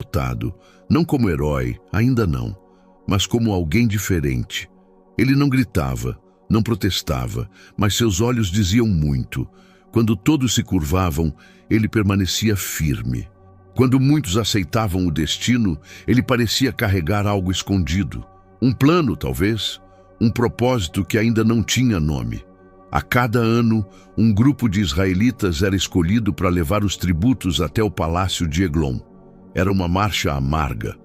derrotado, não como herói, ainda não, mas como alguém diferente. Ele não gritava, não protestava, mas seus olhos diziam muito. Quando todos se curvavam, ele permanecia firme. Quando muitos aceitavam o destino, ele parecia carregar algo escondido. Um plano, talvez, um propósito que ainda não tinha nome. A cada ano, um grupo de israelitas era escolhido para levar os tributos até o palácio de Eglon. Era uma marcha amarga.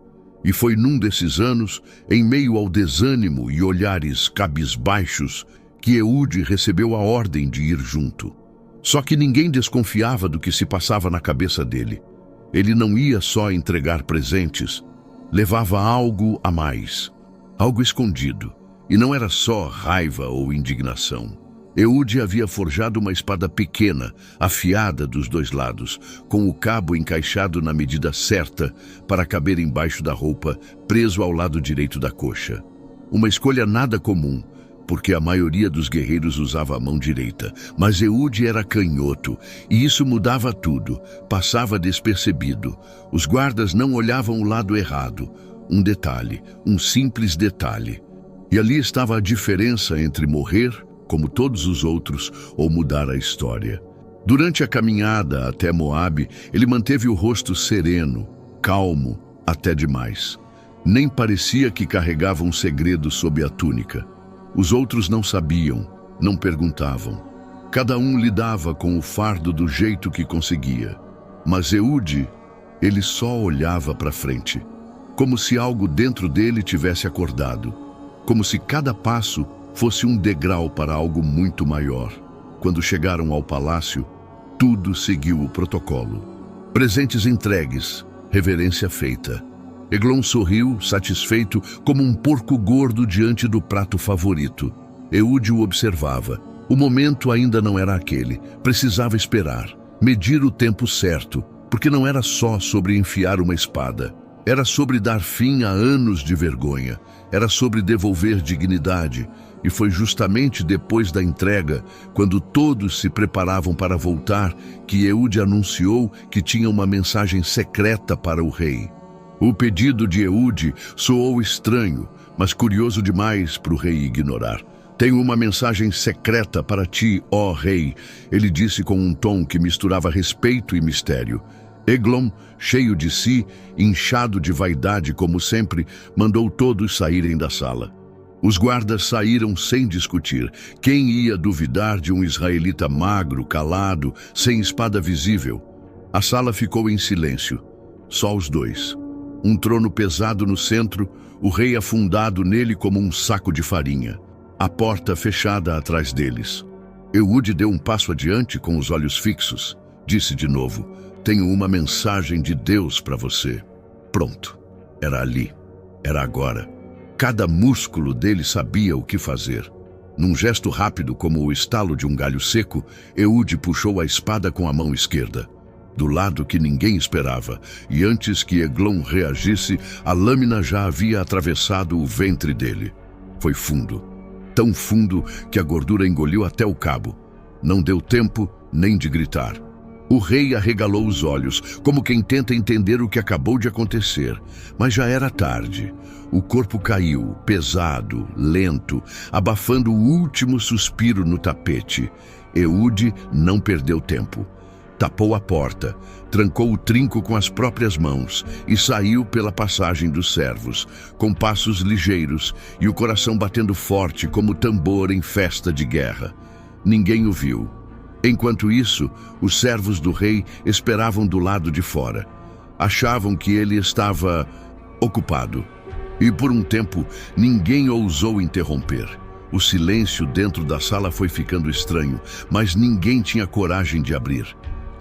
E foi num desses anos, em meio ao desânimo e olhares cabisbaixos, que Eude recebeu a ordem de ir junto. Só que ninguém desconfiava do que se passava na cabeça dele. Ele não ia só entregar presentes, levava algo a mais, algo escondido. E não era só raiva ou indignação. Eude havia forjado uma espada pequena, afiada dos dois lados, com o cabo encaixado na medida certa para caber embaixo da roupa, preso ao lado direito da coxa. Uma escolha nada comum, porque a maioria dos guerreiros usava a mão direita, mas Eude era canhoto, e isso mudava tudo, passava despercebido. Os guardas não olhavam o lado errado. Um detalhe, um simples detalhe. E ali estava a diferença entre morrer, como todos os outros, ou mudar a história. Durante a caminhada até Moabe, ele manteve o rosto sereno, calmo, até demais. Nem parecia que carregava um segredo sob a túnica. Os outros não sabiam, não perguntavam. Cada um lidava com o fardo do jeito que conseguia. Mas Eude, ele só olhava para frente, como se algo dentro dele tivesse acordado, como se cada passo fosse um degrau para algo muito maior. Quando chegaram ao palácio, tudo seguiu o protocolo. Presentes entregues, reverência feita. Eglon sorriu, satisfeito, como um porco gordo diante do prato favorito. Eude o observava. O momento ainda não era aquele. Precisava esperar, medir o tempo certo, porque não era só sobre enfiar uma espada. Era sobre dar fim a anos de vergonha. Era sobre devolver dignidade. E foi justamente depois da entrega, quando todos se preparavam para voltar, que Eude anunciou que tinha uma mensagem secreta para o rei. O pedido de Eude soou estranho, mas curioso demais para o rei ignorar. "Tenho uma mensagem secreta para ti, ó rei", ele disse com um tom que misturava respeito e mistério. Eglon, cheio de si, inchado de vaidade como sempre, mandou todos saírem da sala. Os guardas saíram sem discutir. Quem ia duvidar de um israelita magro, calado, sem espada visível? A sala ficou em silêncio. Só os dois. Um trono pesado no centro, o rei afundado nele como um saco de farinha. A porta fechada atrás deles. Eude deu um passo adiante com os olhos fixos. Disse de novo: "Tenho uma mensagem de Deus para você." Pronto. Era ali. Era agora. Cada músculo dele sabia o que fazer. Num gesto rápido, como o estalo de um galho seco, Eude puxou a espada com a mão esquerda, do lado que ninguém esperava, e antes que Eglon reagisse, a lâmina já havia atravessado o ventre dele. Foi fundo, tão fundo que a gordura engoliu até o cabo. Não deu tempo nem de gritar. O rei arregalou os olhos, como quem tenta entender o que acabou de acontecer. Mas já era tarde. O corpo caiu, pesado, lento, abafando o último suspiro no tapete. Eude não perdeu tempo. Tapou a porta, trancou o trinco com as próprias mãos e saiu pela passagem dos servos, com passos ligeiros e o coração batendo forte como tambor em festa de guerra. Ninguém o viu. Enquanto isso, os servos do rei esperavam do lado de fora. Achavam que ele estava ocupado. E por um tempo, ninguém ousou interromper. O silêncio dentro da sala foi ficando estranho, mas ninguém tinha coragem de abrir.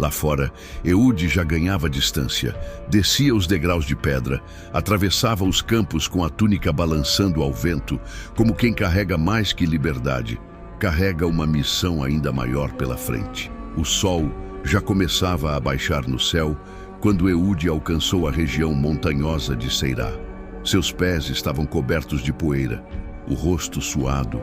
Lá fora, Eude já ganhava distância, descia os degraus de pedra, atravessava os campos com a túnica balançando ao vento, como quem carrega mais que liberdade. Carrega uma missão ainda maior pela frente. O sol já começava a baixar no céu quando Eude alcançou a região montanhosa de Seirá. Seus pés estavam cobertos de poeira, o rosto suado,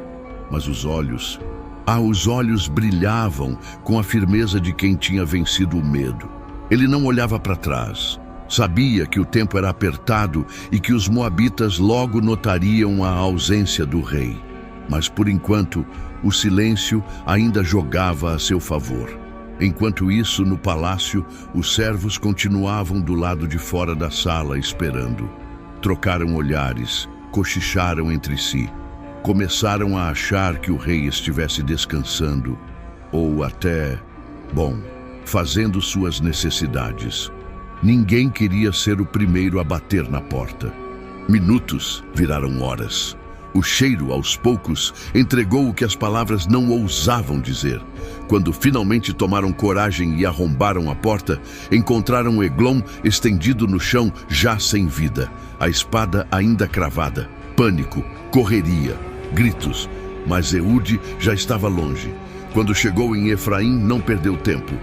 mas os olhos brilhavam com a firmeza de quem tinha vencido o medo. Ele não olhava para trás, Sabia que o tempo era apertado e que os moabitas logo notariam a ausência do rei. Mas, por enquanto, o silêncio ainda jogava a seu favor. Enquanto isso, no palácio, os servos continuavam do lado de fora da sala esperando. Trocaram olhares, cochicharam entre si. Começaram a achar que o rei estivesse descansando, ou até, fazendo suas necessidades. Ninguém queria ser o primeiro a bater na porta. Minutos viraram horas. O cheiro, aos poucos, entregou o que as palavras não ousavam dizer. Quando finalmente tomaram coragem e arrombaram a porta, encontraram Eglon estendido no chão, já sem vida, a espada ainda cravada. Pânico, correria, gritos, mas Eude já estava longe. Quando chegou em Efraim, não perdeu tempo.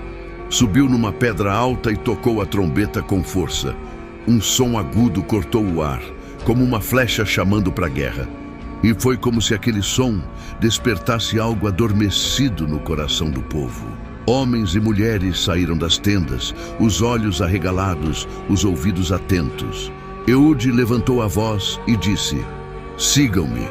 Subiu numa pedra alta e tocou a trombeta com força. Um som agudo cortou o ar, como uma flecha chamando para a guerra. E foi como se aquele som despertasse algo adormecido no coração do povo. Homens e mulheres saíram das tendas, os olhos arregalados, os ouvidos atentos. Eude levantou a voz e disse: "Sigam-me.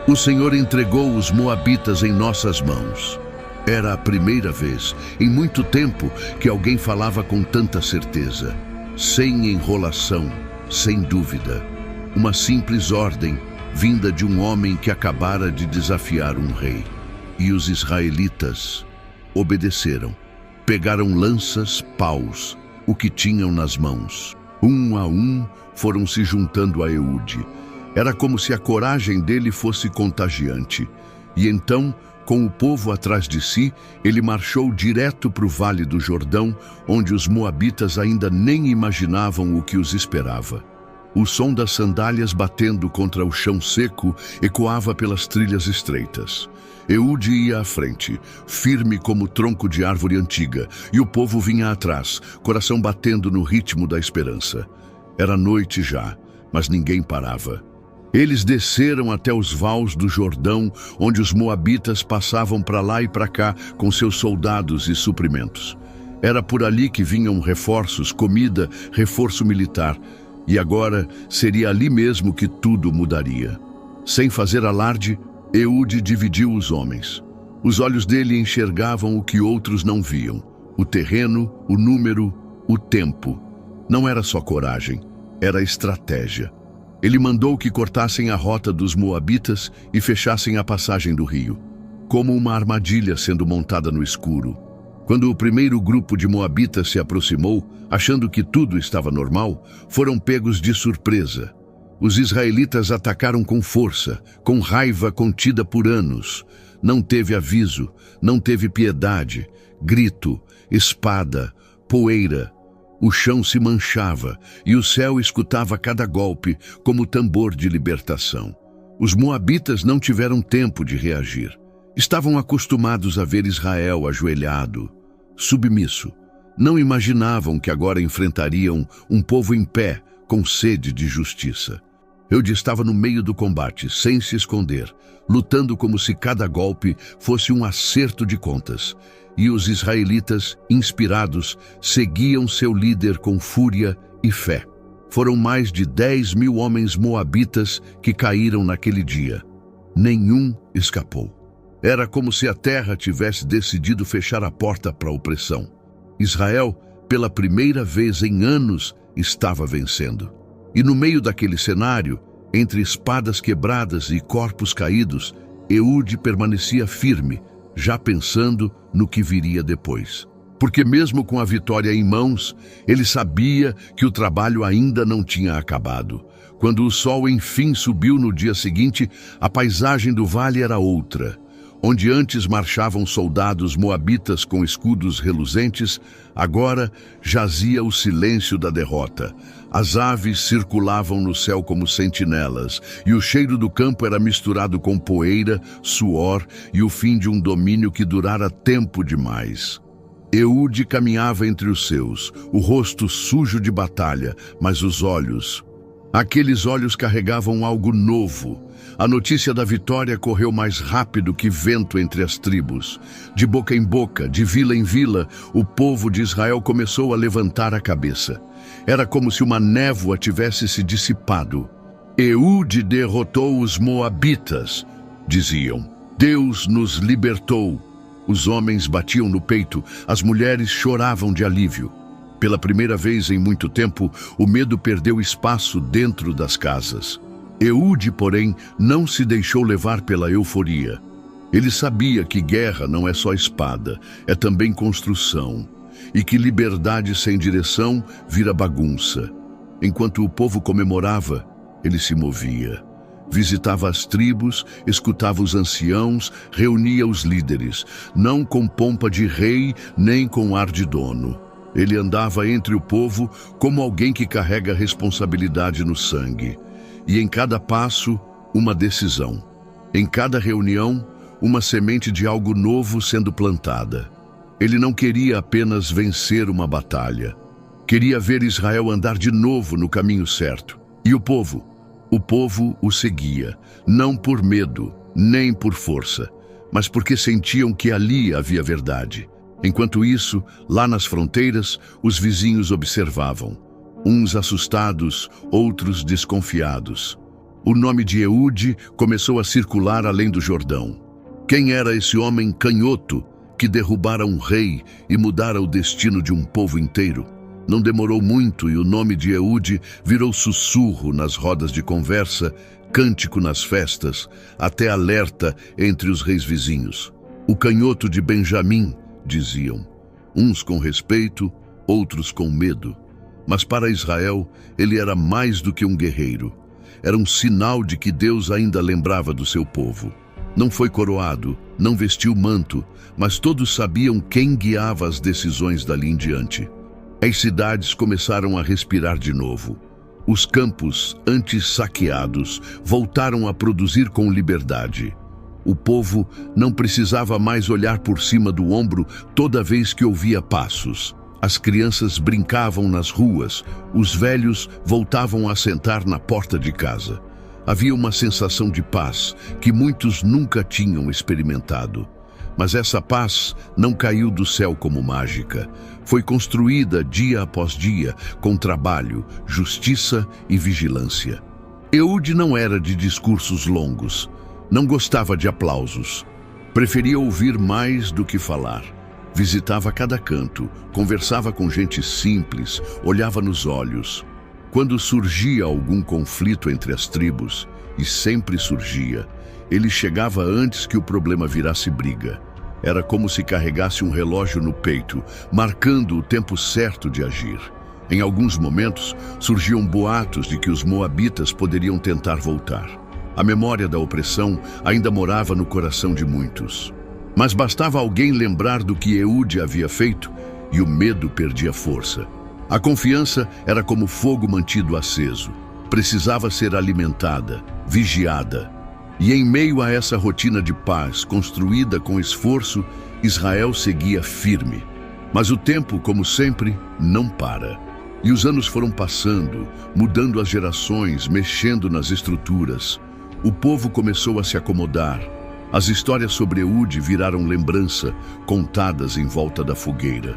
O Senhor entregou os moabitas em nossas mãos." Era a primeira vez, em muito tempo, que alguém falava com tanta certeza. Sem enrolação, sem dúvida. Uma simples ordem, vinda de um homem que acabara de desafiar um rei. E os israelitas obedeceram. Pegaram lanças, paus, o que tinham nas mãos. Um a um foram se juntando a Eude. Era como se a coragem dele fosse contagiante. E então, com o povo atrás de si, ele marchou direto para o Vale do Jordão, onde os moabitas ainda nem imaginavam o que os esperava. O som das sandálias batendo contra o chão seco ecoava pelas trilhas estreitas. Eude ia à frente, firme como tronco de árvore antiga, e o povo vinha atrás, coração batendo no ritmo da esperança. Era noite já, mas ninguém parava. Eles desceram até os vales do Jordão, onde os moabitas passavam para lá e para cá com seus soldados e suprimentos. Era por ali que vinham reforços, comida, reforço militar. E agora seria ali mesmo que tudo mudaria. Sem fazer alarde, Eude dividiu os homens. Os olhos dele enxergavam o que outros não viam: o terreno, o número, o tempo. Não era só coragem, era estratégia. Ele mandou que cortassem a rota dos moabitas e fechassem a passagem do rio, como uma armadilha sendo montada no escuro. Quando o primeiro grupo de moabitas se aproximou, achando que tudo estava normal, foram pegos de surpresa. Os israelitas atacaram com força, com raiva contida por anos. Não teve aviso, não teve piedade, grito, espada, poeira. O chão se manchava e o céu escutava cada golpe como tambor de libertação. Os moabitas não tiveram tempo de reagir. Estavam acostumados a ver Israel ajoelhado, submisso. Não imaginavam que agora enfrentariam um povo em pé, com sede de justiça. Eude estava no meio do combate, sem se esconder, lutando como se cada golpe fosse um acerto de contas. E os israelitas, inspirados, seguiam seu líder com fúria e fé. Foram mais de 10.000 homens moabitas que caíram naquele dia. Nenhum escapou. Era como se a terra tivesse decidido fechar a porta para a opressão. Israel, pela primeira vez em anos, estava vencendo. E no meio daquele cenário, entre espadas quebradas e corpos caídos, Eude permanecia firme, já pensando no que viria depois. Porque mesmo com a vitória em mãos, ele sabia que o trabalho ainda não tinha acabado. Quando o sol enfim subiu no dia seguinte, a paisagem do vale era outra. Onde antes marchavam soldados moabitas com escudos reluzentes, agora jazia o silêncio da derrota. As aves circulavam no céu como sentinelas, e o cheiro do campo era misturado com poeira, suor e o fim de um domínio que durara tempo demais. Eude caminhava entre os seus, o rosto sujo de batalha, mas os olhos Aqueles olhos carregavam algo novo. A notícia da vitória correu mais rápido que vento entre as tribos. De boca em boca, de vila em vila, o povo de Israel começou a levantar a cabeça. Era como se uma névoa tivesse se dissipado. Eude derrotou os moabitas, diziam. Deus nos libertou. Os homens batiam no peito, as mulheres choravam de alívio. Pela primeira vez em muito tempo, o medo perdeu espaço dentro das casas. Eude, porém, não se deixou levar pela euforia. Ele sabia que guerra não é só espada, é também construção, e que liberdade sem direção vira bagunça. Enquanto o povo comemorava, ele se movia. Visitava as tribos, escutava os anciãos, reunia os líderes, não com pompa de rei, nem com ar de dono. Ele andava entre o povo como alguém que carrega responsabilidade no sangue. E em cada passo, uma decisão. Em cada reunião, uma semente de algo novo sendo plantada. Ele não queria apenas vencer uma batalha. Queria ver Israel andar de novo no caminho certo. E o povo o seguia, não por medo, nem por força, mas porque sentiam que ali havia verdade. Enquanto isso, lá nas fronteiras, os vizinhos observavam. Uns assustados, outros desconfiados. O nome de Eude começou a circular além do Jordão. Quem era esse homem canhoto que derrubara um rei e mudara o destino de um povo inteiro? Não demorou muito e o nome de Eude virou sussurro nas rodas de conversa, cântico nas festas, até alerta entre os reis vizinhos. O canhoto de Benjamim, diziam, uns com respeito, outros com medo. Mas para Israel, ele era mais do que um guerreiro. Era um sinal de que Deus ainda lembrava do seu povo. Não foi coroado, não vestiu manto, mas todos sabiam quem guiava as decisões dali em diante. As cidades começaram a respirar de novo. Os campos, antes saqueados, voltaram a produzir com liberdade. O povo não precisava mais olhar por cima do ombro toda vez que ouvia passos. As crianças brincavam nas ruas, os velhos voltavam a sentar na porta de casa. Havia uma sensação de paz que muitos nunca tinham experimentado. Mas essa paz não caiu do céu como mágica. Foi construída dia após dia, com trabalho, justiça e vigilância. Eude não era de discursos longos. Não gostava de aplausos. Preferia ouvir mais do que falar. Visitava cada canto, conversava com gente simples, olhava nos olhos. Quando surgia algum conflito entre as tribos, e sempre surgia, ele chegava antes que o problema virasse briga. Era como se carregasse um relógio no peito, marcando o tempo certo de agir. Em alguns momentos, surgiam boatos de que os moabitas poderiam tentar voltar. A memória da opressão ainda morava no coração de muitos. Mas bastava alguém lembrar do que Eude havia feito e o medo perdia força. A confiança era como fogo mantido aceso. Precisava ser alimentada, vigiada. E em meio a essa rotina de paz, construída com esforço, Israel seguia firme. Mas o tempo, como sempre, não para. E os anos foram passando, mudando as gerações, mexendo nas estruturas. O povo começou a se acomodar. As histórias sobre Eude viraram lembrança, contadas em volta da fogueira.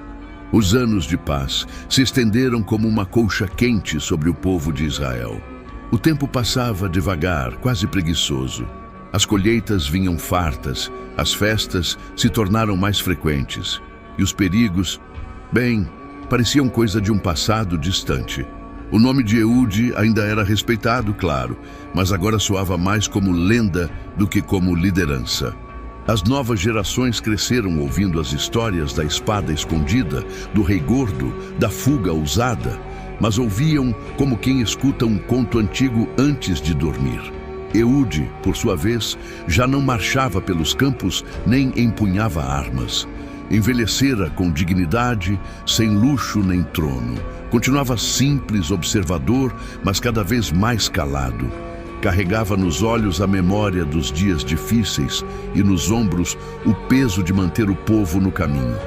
Os anos de paz se estenderam como uma colcha quente sobre o povo de Israel. O tempo passava devagar, quase preguiçoso. As colheitas vinham fartas, as festas se tornaram mais frequentes. E os perigos, bem, pareciam coisa de um passado distante. O nome de Eude ainda era respeitado, claro, mas agora soava mais como lenda do que como liderança. As novas gerações cresceram ouvindo as histórias da espada escondida, do rei gordo, da fuga ousada, mas ouviam como quem escuta um conto antigo antes de dormir. Eude, por sua vez, já não marchava pelos campos nem empunhava armas. Envelhecera com dignidade, sem luxo nem trono. Continuava simples, observador, mas cada vez mais calado. Carregava nos olhos a memória dos dias difíceis e nos ombros o peso de manter o povo no caminho.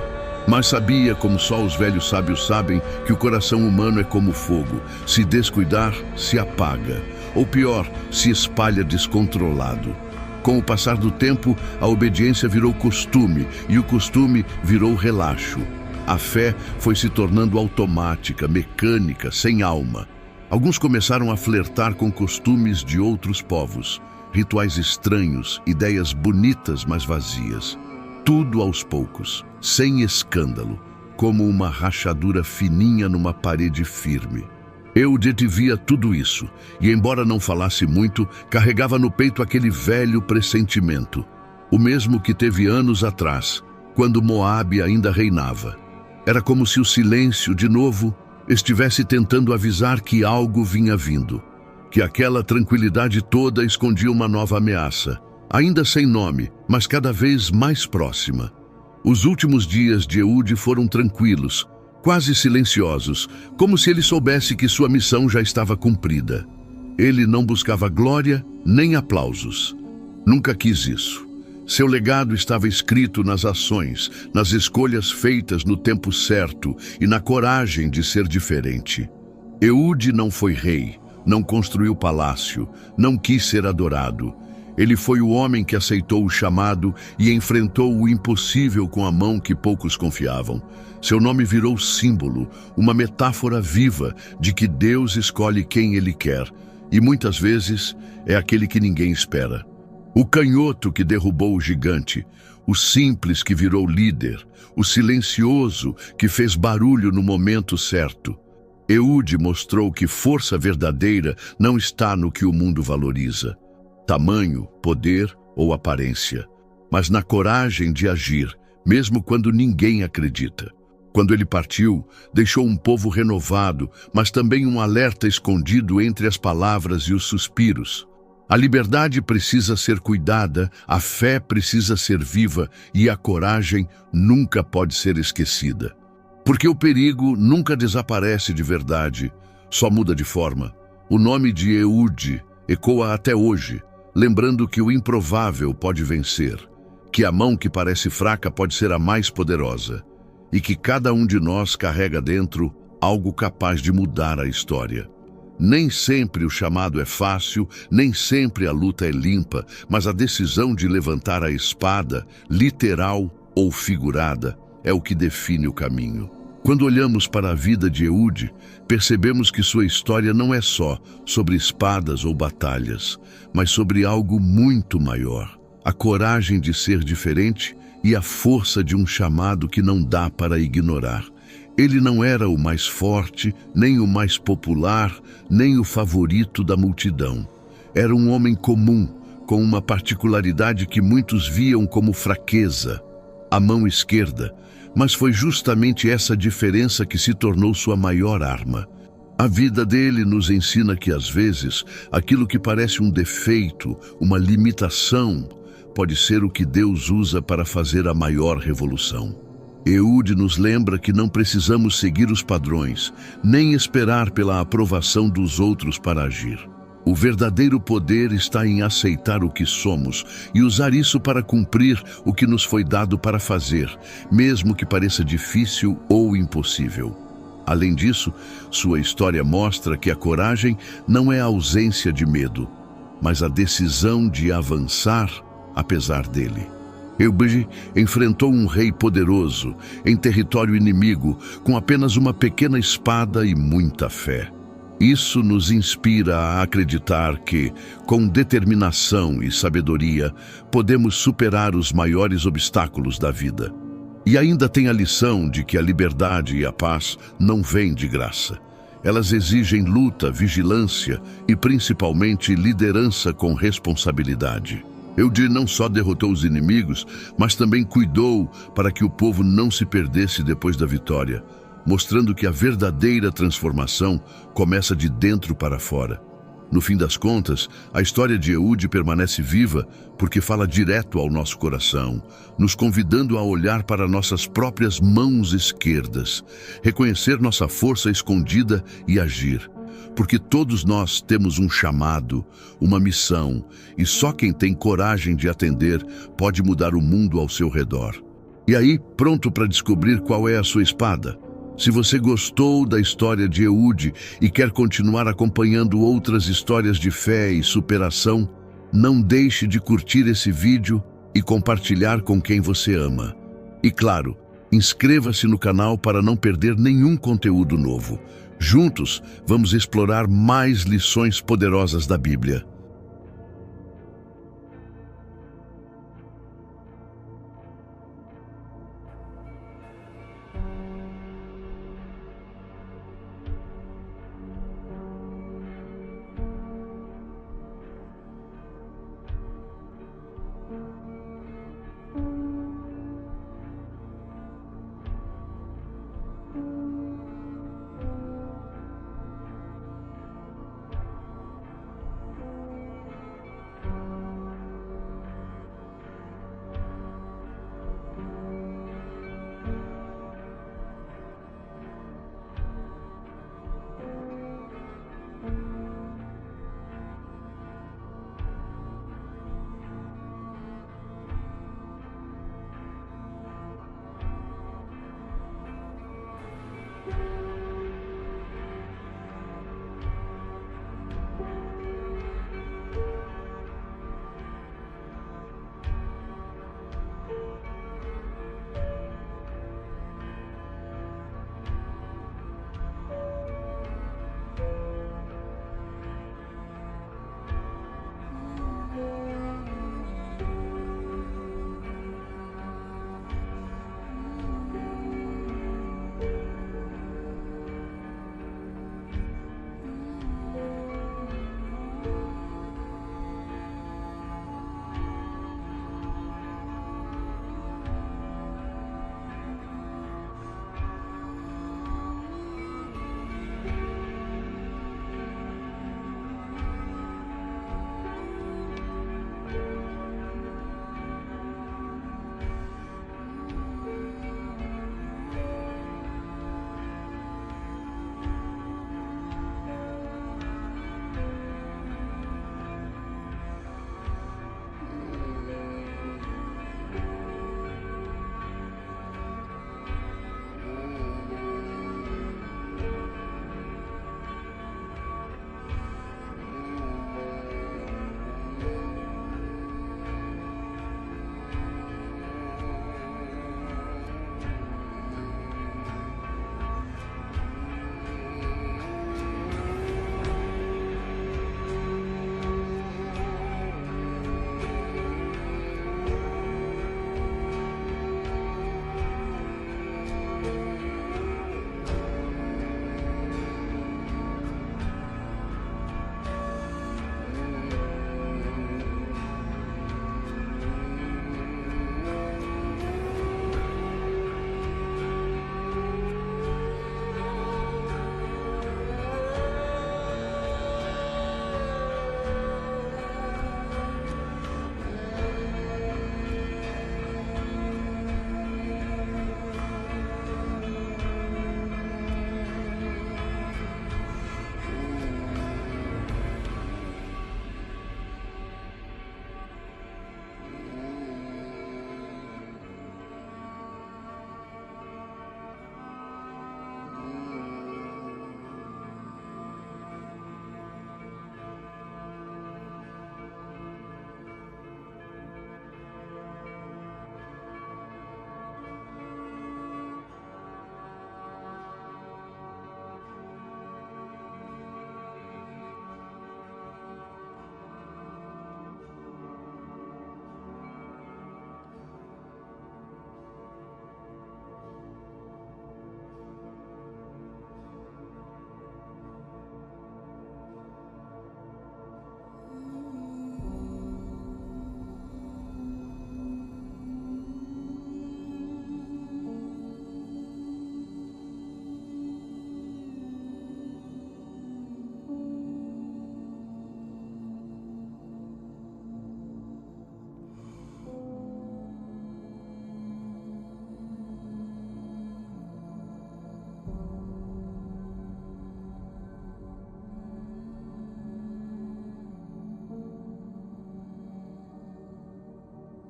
Mas sabia, como só os velhos sábios sabem, que o coração humano é como fogo. Se descuidar, se apaga. Ou pior, se espalha descontrolado. Com o passar do tempo, a obediência virou costume e o costume virou relaxo. A fé foi se tornando automática, mecânica, sem alma. Alguns começaram a flertar com costumes de outros povos, rituais estranhos, ideias bonitas, mas vazias. Tudo aos poucos, sem escândalo, como uma rachadura fininha numa parede firme. Eude via tudo isso, e embora não falasse muito, carregava no peito aquele velho pressentimento, o mesmo que teve anos atrás, quando Moabe ainda reinava. Era como se o silêncio, de novo, estivesse tentando avisar que algo vinha vindo, que aquela tranquilidade toda escondia uma nova ameaça, ainda sem nome, mas cada vez mais próxima. Os últimos dias de Eude foram tranquilos, quase silenciosos, como se ele soubesse que sua missão já estava cumprida. Ele não buscava glória nem aplausos. Nunca quis isso. Seu legado estava escrito nas ações, nas escolhas feitas no tempo certo e na coragem de ser diferente. Eude não foi rei, não construiu palácio, não quis ser adorado. Ele foi o homem que aceitou o chamado e enfrentou o impossível com a mão que poucos confiavam. Seu nome virou símbolo, uma metáfora viva de que Deus escolhe quem Ele quer, e muitas vezes é aquele que ninguém espera. O canhoto que derrubou o gigante, o simples que virou líder, o silencioso que fez barulho no momento certo. Eude mostrou que força verdadeira não está no que o mundo valoriza, tamanho, poder ou aparência, mas na coragem de agir, mesmo quando ninguém acredita. Quando ele partiu, deixou um povo renovado, mas também um alerta escondido entre as palavras e os suspiros. A liberdade precisa ser cuidada, a fé precisa ser viva e a coragem nunca pode ser esquecida. Porque o perigo nunca desaparece de verdade, só muda de forma. O nome de Eude ecoa até hoje, lembrando que o improvável pode vencer, que a mão que parece fraca pode ser a mais poderosa, e que cada um de nós carrega dentro algo capaz de mudar a história. Nem sempre o chamado é fácil, nem sempre a luta é limpa, mas a decisão de levantar a espada, literal ou figurada, é o que define o caminho. Quando olhamos para a vida de Eude, percebemos que sua história não é só sobre espadas ou batalhas, mas sobre algo muito maior. A coragem de ser diferente e a força de um chamado que não dá para ignorar. Ele não era o mais forte, nem o mais popular, nem o favorito da multidão. Era um homem comum, com uma particularidade que muitos viam como fraqueza, a mão esquerda, mas foi justamente essa diferença que se tornou sua maior arma. A vida dele nos ensina que, às vezes, aquilo que parece um defeito, uma limitação, pode ser o que Deus usa para fazer a maior revolução. Eude nos lembra que não precisamos seguir os padrões, nem esperar pela aprovação dos outros para agir. O verdadeiro poder está em aceitar o que somos e usar isso para cumprir o que nos foi dado para fazer, mesmo que pareça difícil ou impossível. Além disso, sua história mostra que a coragem não é a ausência de medo, mas a decisão de avançar apesar dele. Eude enfrentou um rei poderoso, em território inimigo, com apenas uma pequena espada e muita fé. Isso nos inspira a acreditar que, com determinação e sabedoria, podemos superar os maiores obstáculos da vida. E ainda tem a lição de que a liberdade e a paz não vêm de graça. Elas exigem luta, vigilância e, principalmente, liderança com responsabilidade. Eude não só derrotou os inimigos, mas também cuidou para que o povo não se perdesse depois da vitória, mostrando que a verdadeira transformação começa de dentro para fora. No fim das contas, a história de Eude permanece viva porque fala direto ao nosso coração, nos convidando a olhar para nossas próprias mãos esquerdas, reconhecer nossa força escondida e agir. Porque todos nós temos um chamado, uma missão, e só quem tem coragem de atender pode mudar o mundo ao seu redor. E aí, pronto para descobrir qual é a sua espada? Se você gostou da história de Eude e quer continuar acompanhando outras histórias de fé e superação, não deixe de curtir esse vídeo e compartilhar com quem você ama. E claro, inscreva-se no canal para não perder nenhum conteúdo novo. Juntos, vamos explorar mais lições poderosas da Bíblia.